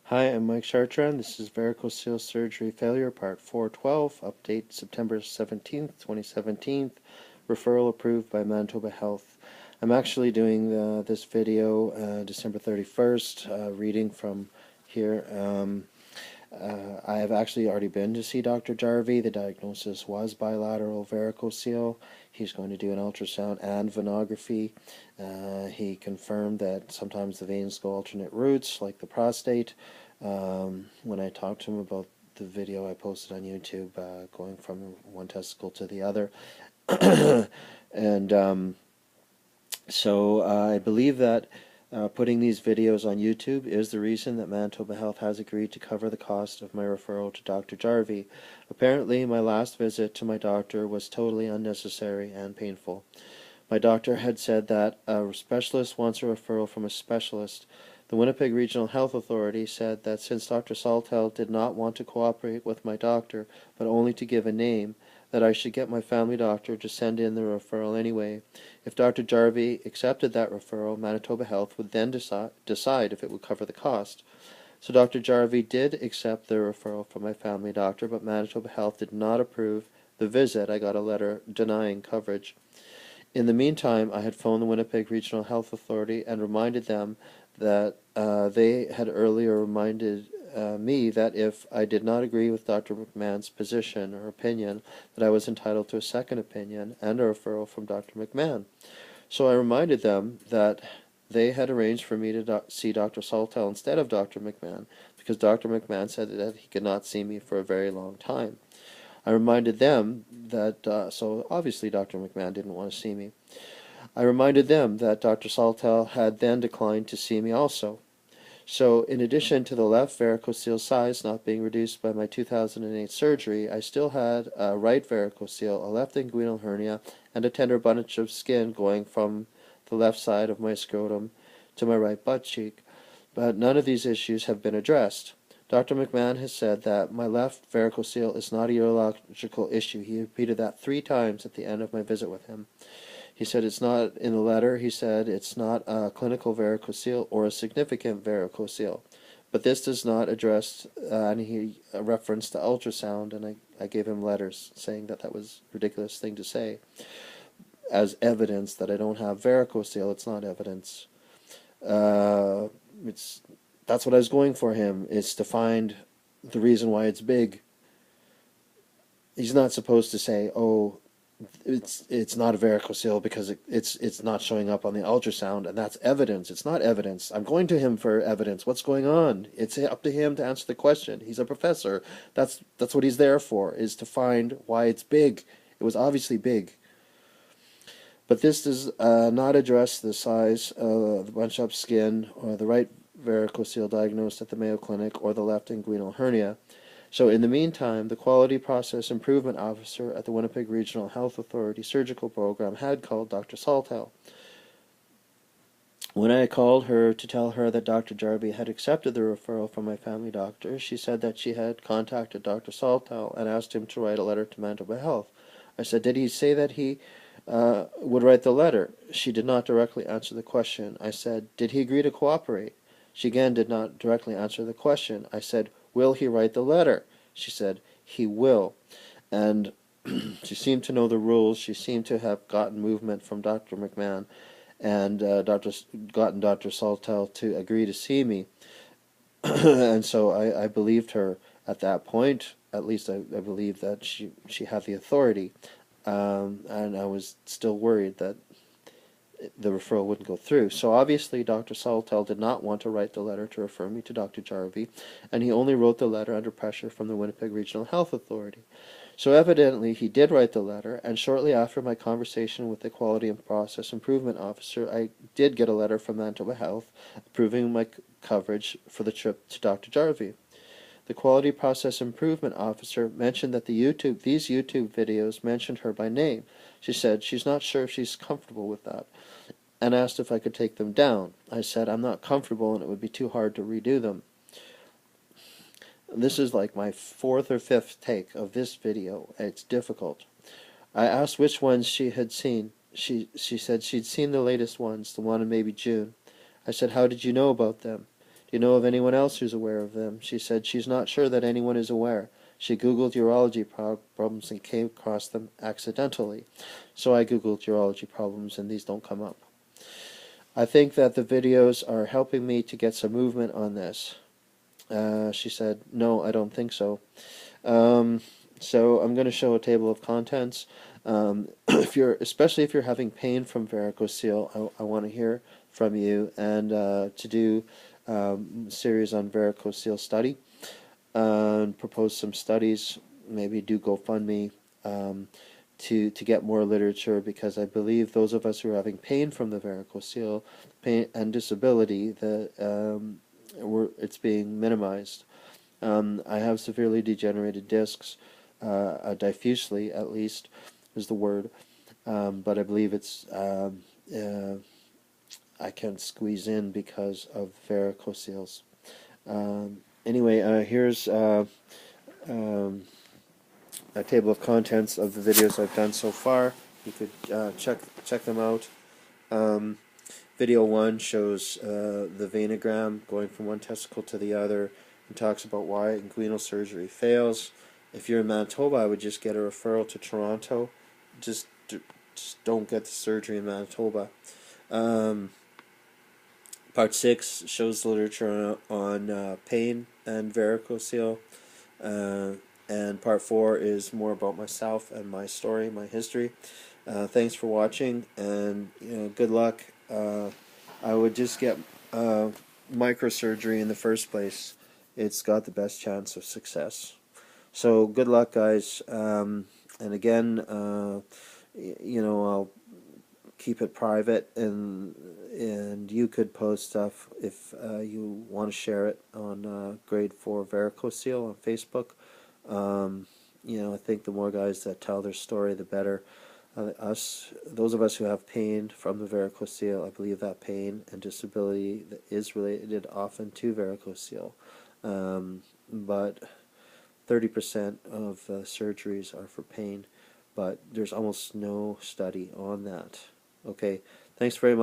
Hi, I'm Mike Chartrand. This is Varicocele Surgery Failure, Part 412, update September 17th, 2017, referral approved by Manitoba Health. I'm actually doing this video December 31st, reading from here. I have actually already been to see Dr. Jarvi. The diagnosis was bilateral varicocele. He's going to do an ultrasound and venography. He confirmed that sometimes the veins go alternate routes, like the prostate. When I talked to him about the video I posted on YouTube, going from one testicle to the other. And so I believe that putting these videos on YouTube is the reason that Manitoba Health has agreed to cover the cost of my referral to Dr. Jarvi. Apparently, my last visit to my doctor was totally unnecessary and painful. My doctor had said that a specialist wants a referral from a specialist. The Winnipeg Regional Health Authority said that since Dr. Saltel did not want to cooperate with my doctor, but only to give a name, that I should get my family doctor to send in the referral anyway. If Dr. Jarvi accepted that referral, Manitoba Health would then decide if it would cover the cost. So Dr. Jarvi did accept the referral from my family doctor, but Manitoba Health did not approve the visit. I got a letter denying coverage. In the meantime, I had phoned the Winnipeg Regional Health Authority and reminded them that they had earlier reminded me that if I did not agree with Dr. MacMahon's position or opinion, that I was entitled to a second opinion and a referral from Dr. MacMahon. So I reminded them that they had arranged for me to see Dr. Saltel instead of Dr. MacMahon, because Dr. MacMahon said that he could not see me for a very long time. I reminded them that, so obviously Dr. MacMahon didn't want to see me. I reminded them that Dr. Saltel had then declined to see me also. So in addition to the left varicocele size not being reduced by my 2008 surgery, I still had a right varicocele, a left inguinal hernia, and a tender bunch of skin going from the left side of my scrotum to my right butt cheek. But none of these issues have been addressed. Dr. MacMahon has said that my left varicocele is not a urological issue. He repeated that 3 times at the end of my visit with him. He said it's not in the letter. He said it's not a clinical varicocele or a significant varicocele. But this does not address any reference to ultrasound, and I gave him letters saying that that was a ridiculous thing to say. As evidence that I don't have varicocele, it's not evidence. That's what I was going for him, is to find the reason why it's big. He's not supposed to say, oh, it's not a varicocele because it's not showing up on the ultrasound, and that's evidence. It's not evidence. I'm going to him for evidence. What's going on? It's up to him to answer the question. He's a professor. That's what he's there for, is to find why it's big. It was obviously big. But this does not address the size of the bunch-up skin or the right varicocele diagnosed at the Mayo Clinic or the left inguinal hernia. So in the meantime, the Quality Process Improvement Officer at the Winnipeg Regional Health Authority Surgical Program had called Dr. Saltel. When I called her to tell her that Dr. Jarvi had accepted the referral from my family doctor, she said that she had contacted Dr. Saltel and asked him to write a letter to Manitoba Health. I said, did he say that he would write the letter? She did not directly answer the question. I said, did he agree to cooperate? She again did not directly answer the question. I said, will he write the letter? She said, he will. And she seemed to know the rules. She seemed to have gotten movement from Dr. MacMahon and gotten Dr. Saltel to agree to see me. And so I believed her at that point. At least I believed that she had the authority. And I was still worried that the referral wouldn't go through. So obviously Dr. Saltel did not want to write the letter to refer me to Dr. Jarvi, and he only wrote the letter under pressure from the Winnipeg Regional Health Authority. So evidently he did write the letter, and shortly after my conversation with the Quality and Process Improvement Officer, I did get a letter from Manitoba Health approving my coverage for the trip to Dr. Jarvi. The Quality Process Improvement Officer mentioned that these YouTube videos mentioned her by name. She said she's not sure if she's comfortable with that, and asked if I could take them down. I said I'm not comfortable and it would be too hard to redo them. This is like my 4th or 5th take of this video. It's difficult. I asked which ones she had seen. She said she'd seen the latest ones, the one in maybe June. I said, how did you know about them? Do you know of anyone else who's aware of them? She said she's not sure that anyone is aware. She Googled urology problems and came across them accidentally. So I Googled urology problems and these don't come up. I think that the videos are helping me to get some movement on this. She said, no, I don't think so. So I'm going to show a table of contents. Especially if you're having pain from varicocele, I want to hear from you, and to do series on varicocele study, and propose some studies. Maybe do GoFundMe to get more literature, because I believe those of us who are having pain from the varicocele, pain and disability, that it's being minimized. I have severely degenerated discs, diffusely at least is the word, but I believe it's I can't squeeze in because of varicoceles. Anyway, here's a table of contents of the videos I've done so far. You could check them out. Video 1 shows the venogram going from one testicle to the other and talks about why inguinal surgery fails. If you're in Manitoba, I would just get a referral to Toronto. Just don't get the surgery in Manitoba. Part 6 shows the literature on pain and varicocele. And part 4 is more about myself and my story, my history. Thanks for watching, and good luck. I would just get microsurgery in the first place. It's got the best chance of success. So good luck, guys. And again, I'll keep it private, and you could post stuff if you want to share it on grade 4 varicocele on Facebook. I think the more guys that tell their story, the better. Those of us who have pain from the varicocele, I believe that pain and disability is related often to varicocele, but 30% of surgeries are for pain, but there's almost no study on that. Okay, thanks very much.